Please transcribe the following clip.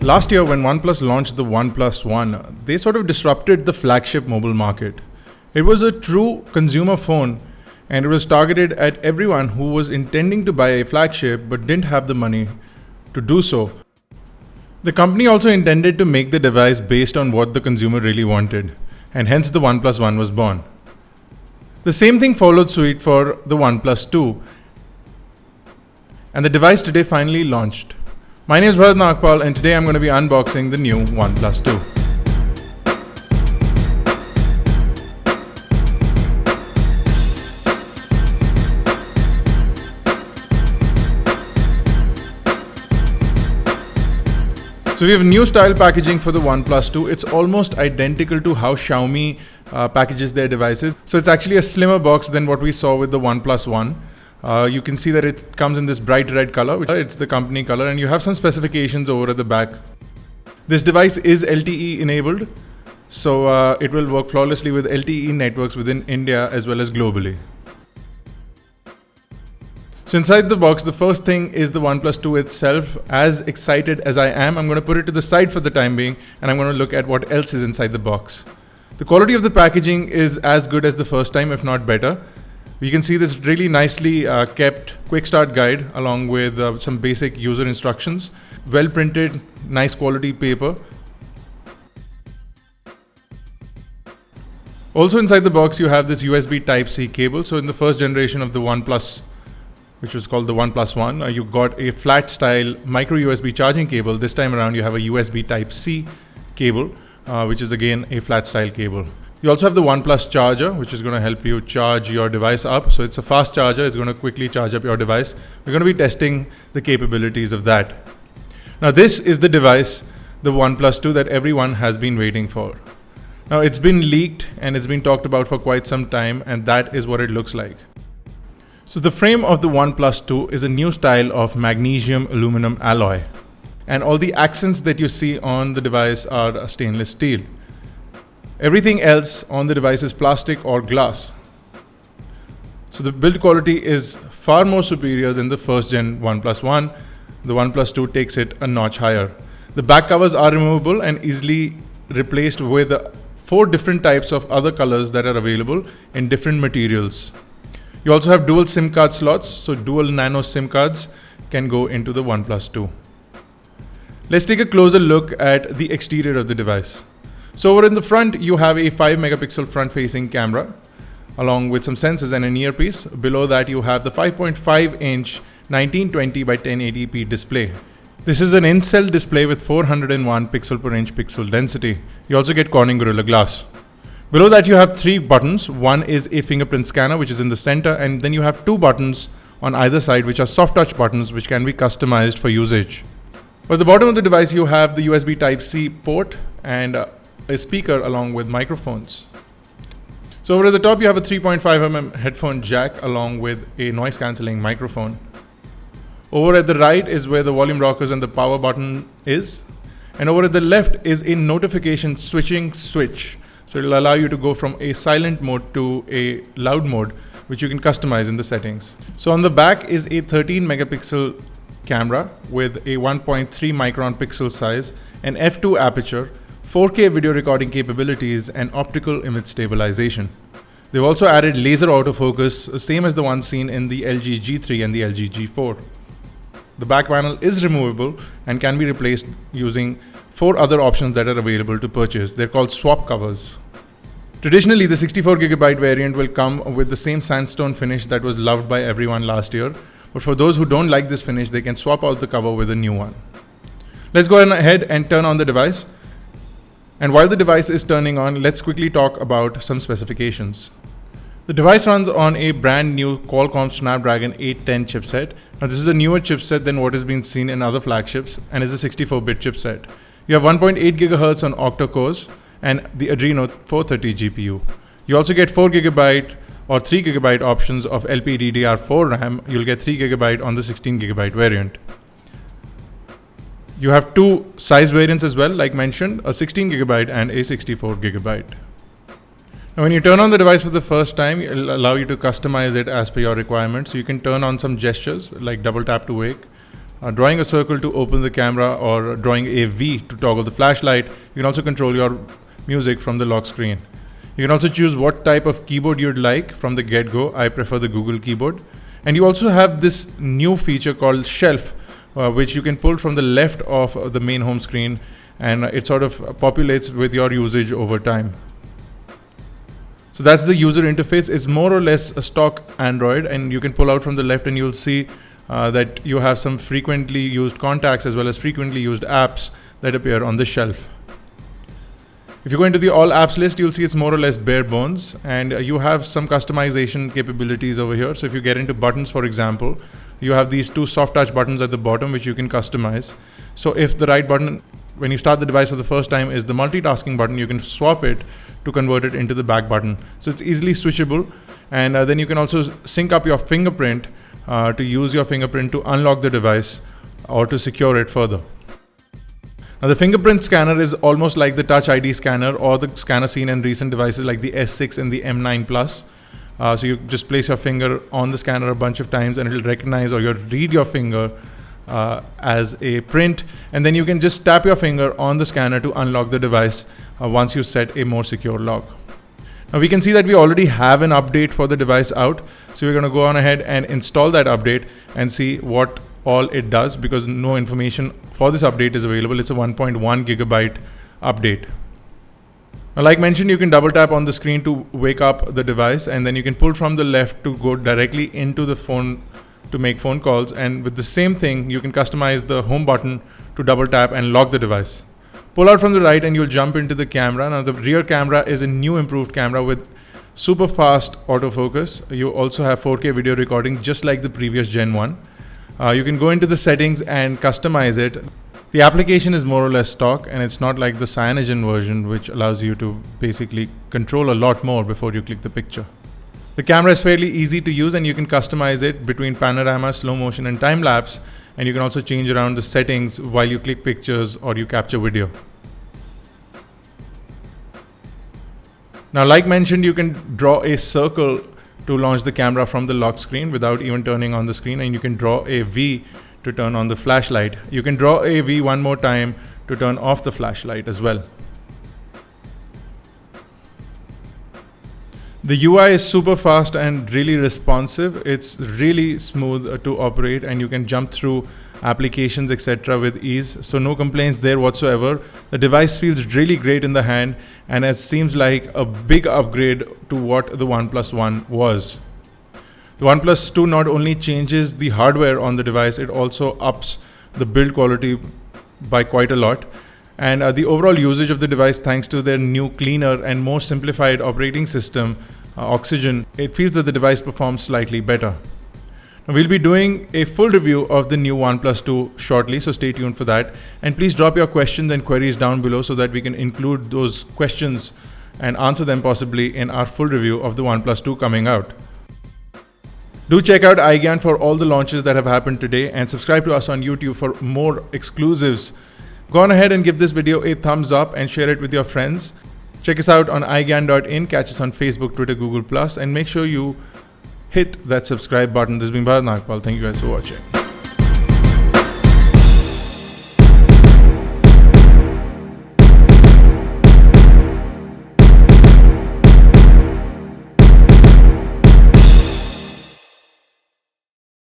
Last year, when OnePlus launched the OnePlus One, they sort of disrupted the flagship mobile market. It was a true consumer phone, and it was targeted at everyone who was intending to buy a flagship but didn't have the money to do so. The company also intended to make the device based on what the consumer really wanted, and hence the OnePlus One was born. The same thing followed suit for the OnePlus 2, and the device today finally launched. My name is Bharat, and today I'm going to be unboxing the new OnePlus 2. So we have new style packaging for the OnePlus 2. It's almost identical to how Xiaomi packages their devices. So it's actually a slimmer box than what we saw with the OnePlus One. You can see that it comes in this bright red color, which it's the company color, and you have some specifications over at the back. This device is LTE enabled, so it will work flawlessly with LTE networks within India as well as globally. So inside the box, the first thing is the OnePlus 2 itself. As excited as I am, I'm going to put it to the side for the time being, and I'm going to look at what else is inside the box. The quality of the packaging is as good as the first time, if not better. You can see this really nicely kept quick start guide along with some basic user instructions. Well printed, nice quality paper. Also inside the box, you have this USB Type-C cable. So in the first generation of the OnePlus, which was called the OnePlus One, you got a flat style micro USB charging cable. This time around you have a USB Type-C cable, which is again a flat style cable. You also have the OnePlus charger, which is going to help you charge your device up. So it's a fast charger, it's going to quickly charge up your device. We're going to be testing the capabilities of that. Now this is the device, the OnePlus 2, that everyone has been waiting for. Now it's been leaked and it's been talked about for quite some time, and that is what it looks like. So the frame of the OnePlus 2 is a new style of magnesium aluminum alloy, and all the accents that you see on the device are stainless steel. Everything else on the device is plastic or glass. So the build quality is far more superior than the first gen OnePlus One. The OnePlus 2 takes it a notch higher. The back covers are removable and easily replaced with 4 different types of other colors that are available in different materials. You also have dual SIM card slots, so dual nano SIM cards can go into the OnePlus 2. Let's take a closer look at the exterior of the device. So over in the front, you have a 5 megapixel front facing camera along with some sensors and an earpiece. Below that, you have the 5.5 inch 1920 by 1080p display. This is an in-cell display with 401 pixel per inch pixel density. You also get Corning Gorilla Glass. Below that, you have 3 buttons. One is a fingerprint scanner, which is in the center, and then you have 2 buttons on either side, which are soft touch buttons, which can be customized for usage. At the bottom of the device, you have the USB Type-C port and a speaker along with microphones. So over at the top, you have a 3.5mm headphone jack along with a noise cancelling microphone. Over at the right is where the volume rockers and the power button is. And over at the left is a notification switching switch. So it'll allow you to go from a silent mode to a loud mode, which you can customize in the settings. So on the back is a 13 megapixel camera with a 1.3 micron pixel size, an f2 aperture, 4K video recording capabilities, and optical image stabilization. They've also added laser autofocus, same as the one seen in the LG G3 and the LG G4. The back panel is removable and can be replaced using 4 other options that are available to purchase. They're called swap covers. Traditionally, the 64GB variant will come with the same sandstone finish that was loved by everyone last year. But for those who don't like this finish, they can swap out the cover with a new one. Let's go ahead and turn on the device. And while the device is turning on, let's quickly talk about some specifications. The device runs on a brand new Qualcomm Snapdragon 810 chipset. Now this is a newer chipset than what has been seen in other flagships and is a 64-bit chipset. You have 1.8 GHz on octa cores and the Adreno 430 GPU. You also get 4GB or 3GB options of LPDDR4 RAM. You'll get 3GB on the 16GB variant. You have 2 size variants as well, like mentioned, a 16GB and a 64GB. Now when you turn on the device for the first time, it'll allow you to customize it as per your requirements. So you can turn on some gestures like double tap to wake, drawing a circle to open the camera, or drawing a V to toggle the flashlight. You can also control your music from the lock screen. You can also choose what type of keyboard you'd like from the get-go. I prefer the Google keyboard. And you also have this new feature called Shelf, which you can pull from the left of the main home screen, and it sort of populates with your usage over time. So that's the user interface. It's more or less a stock Android, and you can pull out from the left and you'll see that you have some frequently used contacts as well as frequently used apps that appear on the shelf. If you go into the all apps list, you'll see it's more or less bare bones, and you have some customization capabilities over here. So if you get into buttons, for example, you have these two soft touch buttons at the bottom which you can customize. So if the right button when you start the device for the first time is the multitasking button, you can swap it to convert it into the back button. So it's easily switchable, and then you can also sync up your fingerprint to use your fingerprint to unlock the device or to secure it further. Now, the fingerprint scanner is almost like the Touch ID scanner or the scanner seen in recent devices like the S6 and the M9 Plus. So you just place your finger on the scanner a bunch of times and it will recognize or you'll read your finger as a print, and then you can just tap your finger on the scanner to unlock the device once you set a more secure lock. Now we can see that we already have an update for the device out, so we're going to go on ahead and install that update and see what all it does, because no information for this update is available. It's a 1.1 gigabyte update. Now, like mentioned, you can double tap on the screen to wake up the device, and then you can pull from the left to go directly into the phone to make phone calls, and with the same thing you can customize the home button to double tap and lock the device. Pull out from the right and you'll jump into the camera. Now the rear camera is a new improved camera with super fast autofocus. You also have 4K video recording just like the previous Gen 1. You can go into the settings and customize it. The application is more or less stock, and it's not like the Cyanogen version, which allows you to basically control a lot more before you click the picture. The camera is fairly easy to use, and you can customize it between panorama, slow motion and time lapse, and you can also change around the settings while you click pictures or you capture video. Now, like mentioned, you can draw a circle to launch the camera from the lock screen without even turning on the screen, and you can draw a V to turn on the flashlight. You can draw a V one more time to turn off the flashlight as well. The UI is super fast and really responsive. It's really smooth to operate, and you can jump through applications etc. with ease. So no complaints there whatsoever. The device feels really great in the hand, and it seems like a big upgrade to what the OnePlus 1 was. The OnePlus 2 not only changes the hardware on the device, it also ups the build quality by quite a lot. And the overall usage of the device, thanks to their new cleaner and more simplified operating system, Oxygen, it feels that the device performs slightly better. Now, we'll be doing a full review of the new OnePlus 2 shortly, so stay tuned for that. And please drop your questions and queries down below so that we can include those questions and answer them possibly in our full review of the OnePlus 2 coming out. Do check out iGyaan for all the launches that have happened today, and subscribe to us on YouTube for more exclusives. Go on ahead and give this video a thumbs up and share it with your friends. Check us out on iGyaan.in, catch us on Facebook, Twitter, Google+, and make sure you hit that subscribe button. This has been Bharat. Thank you guys for watching.